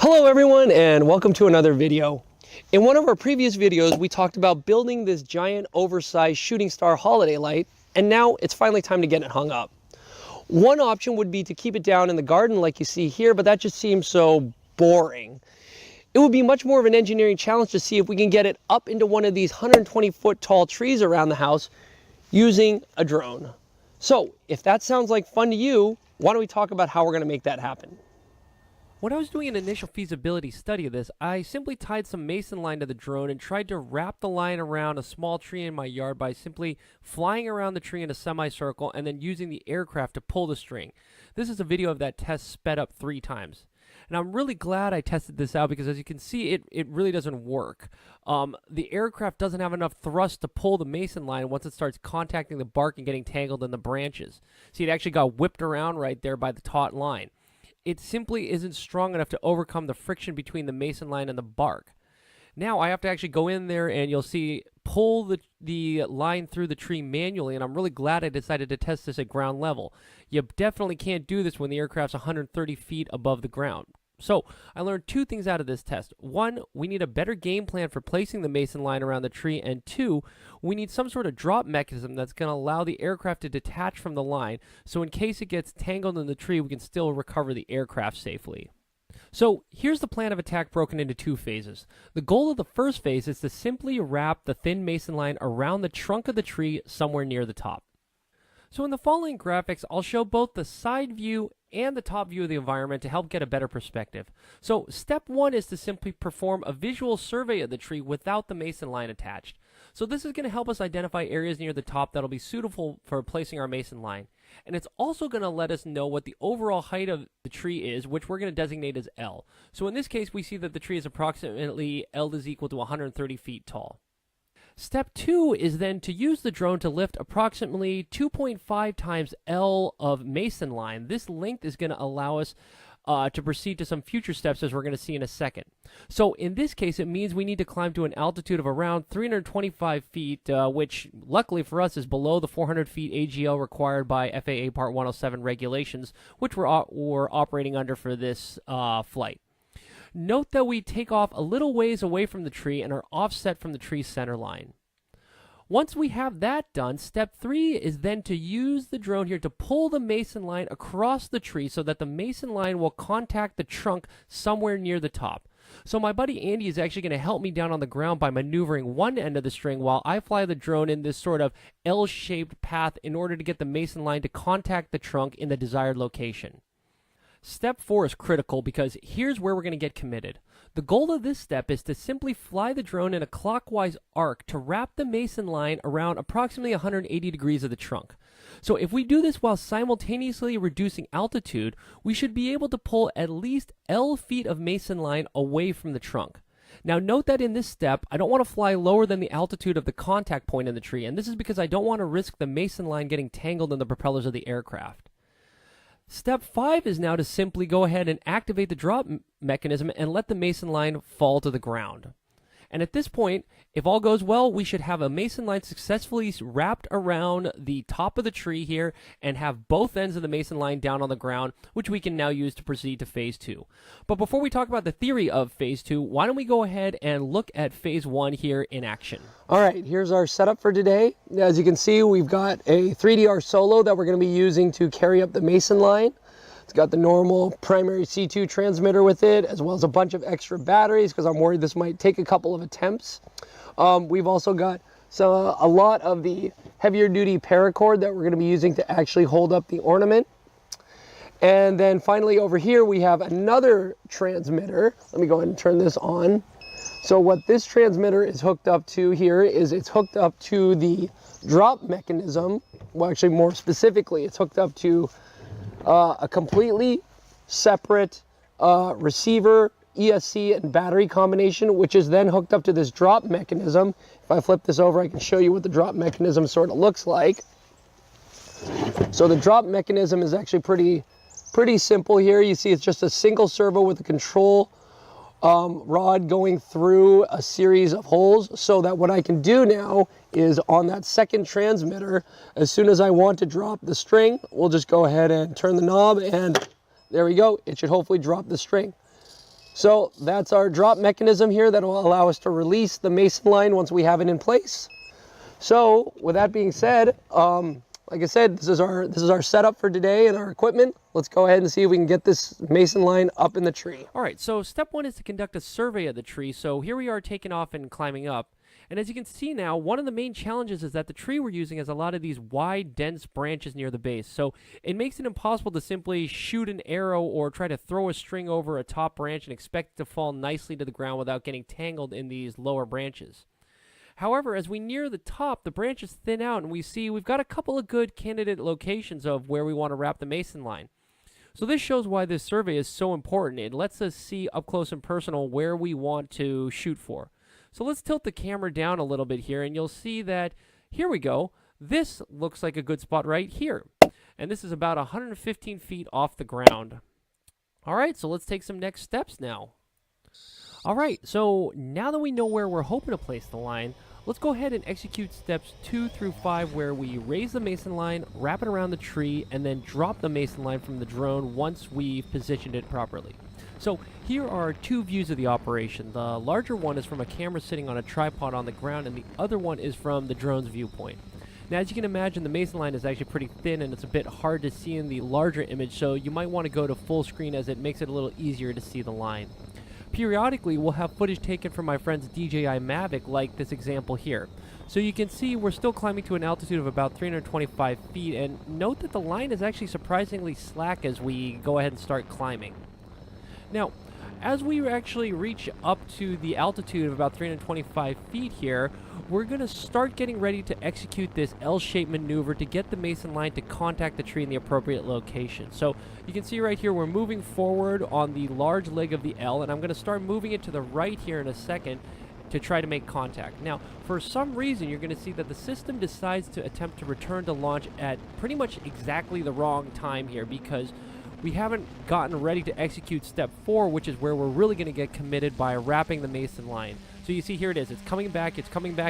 Hello everyone and welcome to another video. In one of our previous videos we talked about building this giant oversized shooting star holiday light, and now it's finally time to get it hung up. One option would be to keep it down in the garden like you see here, but that just seems so boring. It would be much more of an engineering challenge to see if we can get it up into one of these 120-foot tall trees around the house using a drone. So if that sounds like fun to you, why don't we talk about how we're going to make that happen. When I was doing an initial feasibility study of this, I simply tied some mason line to the drone and tried to wrap the line around a small tree in my yard by simply flying around the tree in a semicircle and then using the aircraft to pull the string. This is a video of that test sped up 3 times. And I'm really glad I tested this out because as you can see, it really doesn't work. The aircraft doesn't have enough thrust to pull the mason line once it starts contacting the bark and getting tangled in the branches. See, it actually got whipped around right there by the taut line. It simply isn't strong enough to overcome the friction between the mason line and the bark. Now I have to actually go in there and you'll see pull the line through the tree manually, and I'm really glad I decided to test this at ground level. You definitely can't do this when the aircraft's 130 feet above the ground. So I learned 2 things out of this test. 1, we need a better game plan for placing the mason line around the tree, and 2, we need some sort of drop mechanism that's going to allow the aircraft to detach from the line, so in case it gets tangled in the tree, we can still recover the aircraft safely. So here's the plan of attack broken into 2 phases. The goal of the first phase is to simply wrap the thin mason line around the trunk of the tree somewhere near the top. So in the following graphics, I'll show both the side view and the top view of the environment to help get a better perspective. So step 1 is to simply perform a visual survey of the tree without the mason line attached. So this is going to help us identify areas near the top that'll be suitable for placing our mason line. And it's also going to let us know what the overall height of the tree is, which we're going to designate as L. So in this case, we see that the tree is approximately L is equal to 130 feet tall. Step 2 is then to use the drone to lift approximately 2.5 times L of mason line. This length is going to allow us to proceed to some future steps, as we're going to see in a second. So in this case, it means we need to climb to an altitude of around 325 feet, which luckily for us is below the 400 feet AGL required by FAA Part 107 regulations, which we're operating under for this flight. Note that we take off a little ways away from the tree and are offset from the tree's center line. Once we have that done, step 3 is then to use the drone here to pull the mason line across the tree so that the mason line will contact the trunk somewhere near the top. So my buddy Andy is actually going to help me down on the ground by maneuvering one end of the string while I fly the drone in this sort of L-shaped path in order to get the mason line to contact the trunk in the desired location. Step 4 is critical because here's where we're going to get committed. The goal of this step is to simply fly the drone in a clockwise arc to wrap the mason line around approximately 180 degrees of the trunk. So if we do this while simultaneously reducing altitude, we should be able to pull at least L feet of mason line away from the trunk. Now note that in this step, I don't want to fly lower than the altitude of the contact point in the tree, and this is because I don't want to risk the mason line getting tangled in the propellers of the aircraft. Step 5 is now to simply go ahead and activate the drop mechanism and let the mason line fall to the ground. And at this point, if all goes well, we should have a mason line successfully wrapped around the top of the tree here and have both ends of the mason line down on the ground, which we can now use to proceed to phase 2. But before we talk about the theory of phase 2, why don't we go ahead and look at phase 1 here in action. All right, here's our setup for today. As you can see, we've got a 3DR Solo that we're going to be using to carry up the mason line. It's got the normal primary C2 transmitter with it, as well as a bunch of extra batteries because I'm worried this might take a couple of attempts. We've also got a lot of the heavier duty paracord that we're going to be using to actually hold up the ornament. And then finally over here we have another transmitter. Let me go ahead and turn this on. So what this transmitter is hooked up to here is it's hooked up to the drop mechanism. Well, actually more specifically, it's hooked up to a completely separate receiver, ESC, and battery combination, which is then hooked up to this drop mechanism. If I flip this over, I can show you what the drop mechanism sort of looks like. So the drop mechanism is actually pretty simple here. You see it's just a single servo with a control rod going through a series of holes, so that what I can do now is on that second transmitter, as soon as I want to drop the string, we'll just go ahead and turn the knob and there we go. It should hopefully drop the string. So that's our drop mechanism here that will allow us to release the mason line once we have it in place. So with that being said, like I said, this is our setup for today and our equipment. Let's go ahead and see if we can get this mason line up in the tree. All right, so step one is to conduct a survey of the tree. So here we are taking off and climbing up. And as you can see now, one of the main challenges is that the tree we're using has a lot of these wide, dense branches near the base. So it makes it impossible to simply shoot an arrow or try to throw a string over a top branch and expect it to fall nicely to the ground without getting tangled in these lower branches. However, as we near the top, the branches thin out and we see we've got a couple of good candidate locations of where we want to wrap the mason line. So this shows why this survey is so important. It lets us see up close and personal where we want to shoot for. So let's tilt the camera down a little bit here and you'll see that, here we go, this looks like a good spot right here. And this is about 115 feet off the ground. All right, so let's take some next steps now. All right, so now that we know where we're hoping to place the line, let's go ahead and execute steps 2 through 5 where we raise the mason line, wrap it around the tree, and then drop the mason line from the drone once we've positioned it properly. So here are two views of the operation. The larger one is from a camera sitting on a tripod on the ground, and the other one is from the drone's viewpoint. Now, as you can imagine, the mason line is actually pretty thin and it's a bit hard to see in the larger image, so you might want to go to full screen as it makes it a little easier to see the line. Periodically, we'll have footage taken from my friend's DJI Mavic, like this example here. So you can see we're still climbing to an altitude of about 325 feet, and note that the line is actually surprisingly slack as we go ahead and start climbing. Now, as we actually reach up to the altitude of about 325 feet here, we're going to start getting ready to execute this L-shaped maneuver to get the mason line to contact the tree in the appropriate location. So you can see right here we're moving forward on the large leg of the L, and I'm going to start moving it to the right here in a second to try to make contact. Now, for some reason, you're going to see that the system decides to attempt to return to launch at pretty much exactly the wrong time here, because we haven't gotten ready to execute step 4, which is where we're really going to get committed by wrapping the mason line. So you see here it is. It's coming back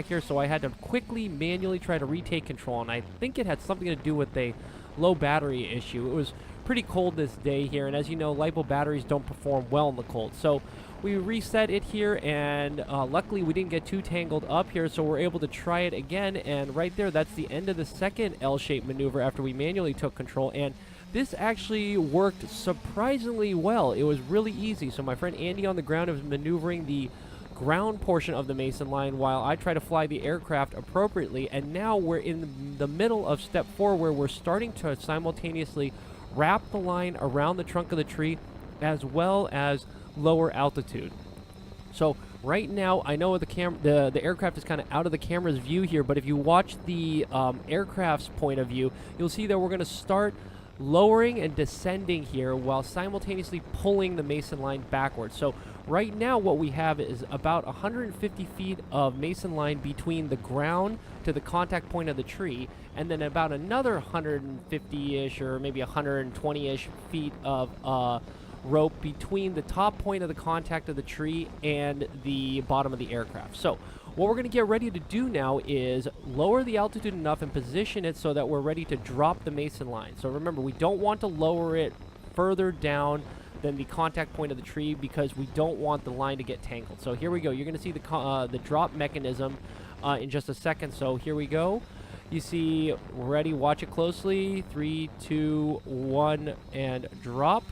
here, so I had to quickly manually try to retake control, and I think it had something to do with a low battery issue. It was pretty cold this day here, and as you know, LiPo batteries don't perform well in the cold. So we reset it here, and luckily we didn't get too tangled up here, so we're able to try it again, and right there, that's the end of the second L-shaped maneuver after we manually took control, and this actually worked surprisingly well. It was really easy. So my friend Andy on the ground is maneuvering the ground portion of the mason line while I try to fly the aircraft appropriately. And now we're in the middle of step 4 where we're starting to simultaneously wrap the line around the trunk of the tree as well as lower altitude. So right now, I know the aircraft is kind of out of the camera's view here, but if you watch the aircraft's point of view, you'll see that we're going to start lowering and descending here while simultaneously pulling the mason line backwards. So right now what we have is about 150 feet of mason line between the ground to the contact point of the tree, and then about another 150-ish or maybe 120-ish feet of rope between the top point of the contact of the tree and the bottom of the aircraft. So what we're going to get ready to do now is lower the altitude enough and position it so that we're ready to drop the mason line. So remember, we don't want to lower it further down than the contact point of the tree because we don't want the line to get tangled. So here we go. You're going to see the drop mechanism in just a second. So here we go. You see, ready, watch it closely. 3, 2, 1, and drop.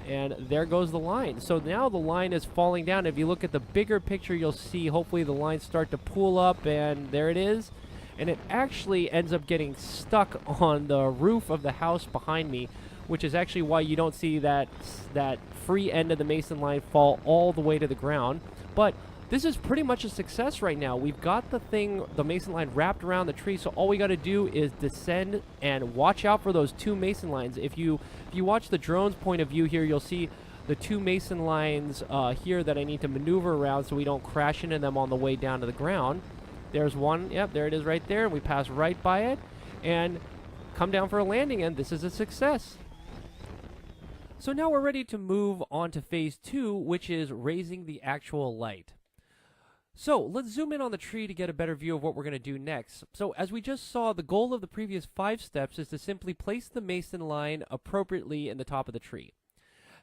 And there goes the line. So now the line is falling down. If you look at the bigger picture, you'll see hopefully the lines start to pull up, and there it is. And it actually ends up getting stuck on the roof of the house behind me, which is actually why you don't see that free end of the mason line fall all the way to the ground. But this is pretty much a success right now. We've got the mason line wrapped around the tree, so all we got to do is descend and watch out for those two mason lines. If you watch the drone's point of view here, you'll see the two mason lines here that I need to maneuver around so we don't crash into them on the way down to the ground. There's one. Yep, there it is right there, and we pass right by it and come down for a landing, and this is a success. So now we're ready to move on to phase 2, which is raising the actual light. So let's zoom in on the tree to get a better view of what we're going to do next. So as we just saw, the goal of the previous 5 steps is to simply place the mason line appropriately in the top of the tree.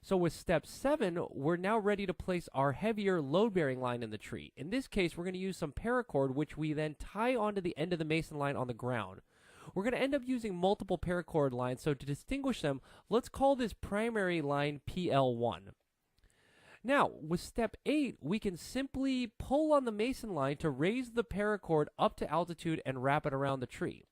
So with step 7, we're now ready to place our heavier load-bearing line in the tree. In this case, we're going to use some paracord, which we then tie onto the end of the mason line on the ground. We're going to end up using multiple paracord lines, so to distinguish them, let's call this primary line PL1. Now, with step 8, we can simply pull on the mason line to raise the paracord up to altitude and wrap it around the tree.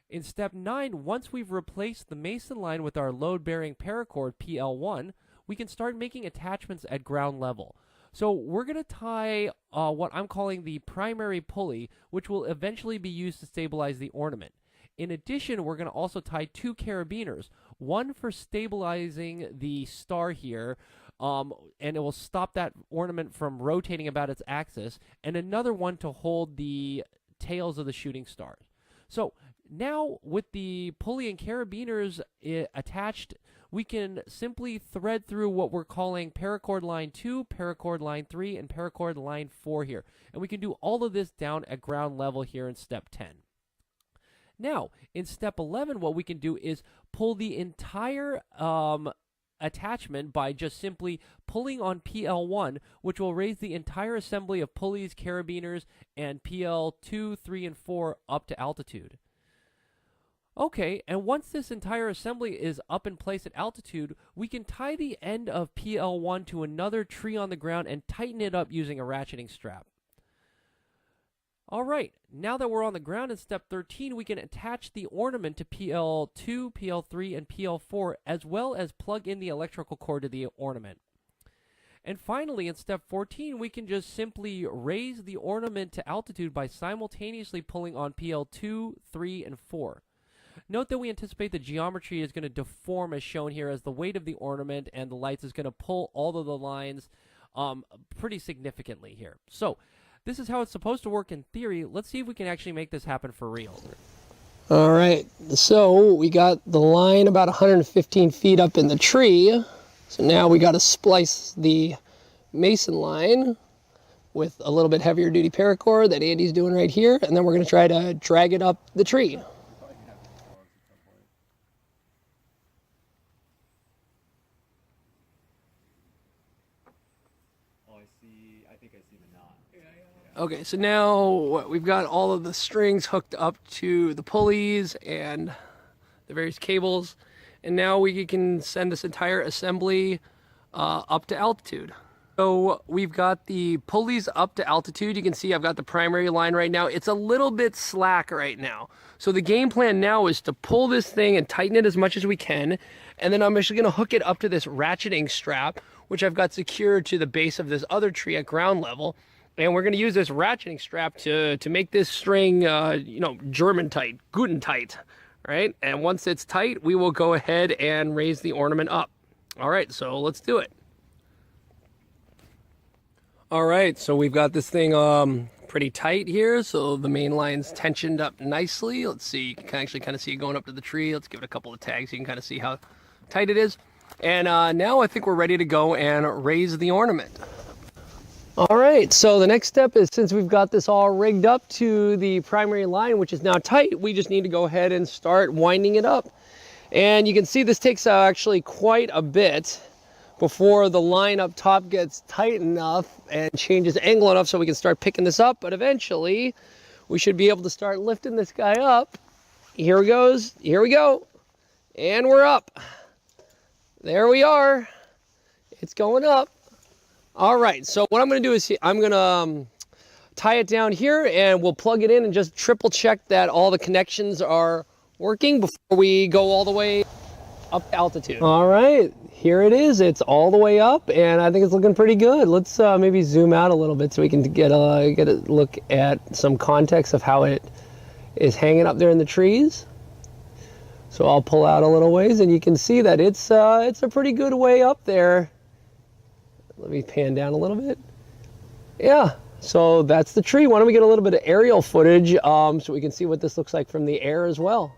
In step 9, once we've replaced the mason line with our load-bearing paracord PL1, we can start making attachments at ground level. So we're going to tie what I'm calling the primary pulley, which will eventually be used to stabilize the ornament. In addition, we're going to also tie 2 carabiners, one for stabilizing the star here, and it will stop that ornament from rotating about its axis, and another one to hold the tails of the shooting stars. So now, with the pulley and carabiners attached, we can simply thread through what we're calling paracord line 2, paracord line 3, and paracord line 4 here. And we can do all of this down at ground level here in step 10. Now, in step 11, what we can do is pull the entire attachment by just simply pulling on PL1, which will raise the entire assembly of pulleys, carabiners, and PL2, 3, and 4 up to altitude. Okay, and once this entire assembly is up in place at altitude, we can tie the end of PL1 to another tree on the ground and tighten it up using a ratcheting strap. Alright, now that we're on the ground in step 13, we can attach the ornament to PL2, PL3, and PL4, as well as plug in the electrical cord to the ornament. And finally, in step 14, we can just simply raise the ornament to altitude by simultaneously pulling on PL2, 3, and 4. Note that we anticipate the geometry is going to deform as shown here, as the weight of the ornament and the lights is going to pull all of the lines pretty significantly here. So this is how it's supposed to work in theory. Let's see if we can actually make this happen for real. All right, so we got the line about 115 feet up in the tree. So now we got to splice the mason line with a little bit heavier duty paracord that Andy's doing right here, and then we're going to try to drag it up the tree. Okay, so now we've got all of the strings hooked up to the pulleys and the various cables, and now we can send this entire assembly up to altitude. So we've got the pulleys up to altitude. You can see I've got the primary line right now. It's a little bit slack right now. So the game plan now is to pull this thing and tighten it as much as we can, and then I'm actually going to hook it up to this ratcheting strap, which I've got secured to the base of this other tree at ground level. And we're going to use this ratcheting strap to make this string, German tight, Guten tight, right? And once it's tight, we will go ahead and raise the ornament up. All right, so let's do it. All right, so we've got this thing pretty tight here. So the main line's tensioned up nicely. Let's see, you can actually kind of see it going up to the tree. Let's give it a couple of tags so you can kind of see how tight it is. And now I think we're ready to go and raise the ornament. All right, so the next step is, since we've got this all rigged up to the primary line, which is now tight, we just need to go ahead and start winding it up. And you can see this takes actually quite a bit before the line up top gets tight enough and changes angle enough so we can start picking this up. But eventually, we should be able to start lifting this guy up. Here it goes, here we go, and we're up. There we are, it's going up. All right, so what I'm going to do is I'm going to tie it down here, and we'll plug it in and just triple check that all the connections are working before we go all the way up to altitude. All right, here it is. It's all the way up, and I think it's looking pretty good. Let's maybe zoom out a little bit so we can get a look at some context of how it is hanging up there in the trees. So I'll pull out a little ways, and you can see that it's a pretty good way up there. Let me pan down a little bit. Yeah, so that's the tree. Why don't we get a little bit of aerial footage so we can see what this looks like from the air as well.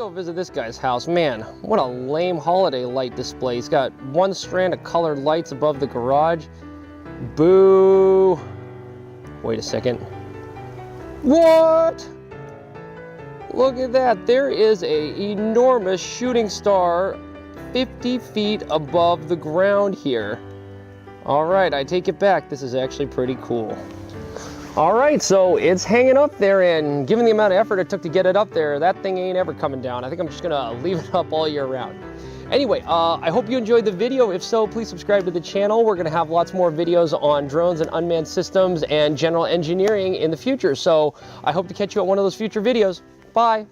go visit this guy's house. Man, what a lame holiday light display. He's got one strand of colored lights above the garage. Boo. Wait a second. What? Look at that. There is an enormous shooting star 50 feet above the ground here. All right, I take it back. This is actually pretty cool. All right, so it's hanging up there, and given the amount of effort it took to get it up there, that thing ain't ever coming down. I think I'm just gonna leave it up all year round. Anyway, I hope you enjoyed the video. If so, please subscribe to the channel. We're gonna have lots more videos on drones and unmanned systems and general engineering in the future. So I hope to catch you at one of those future videos. Bye.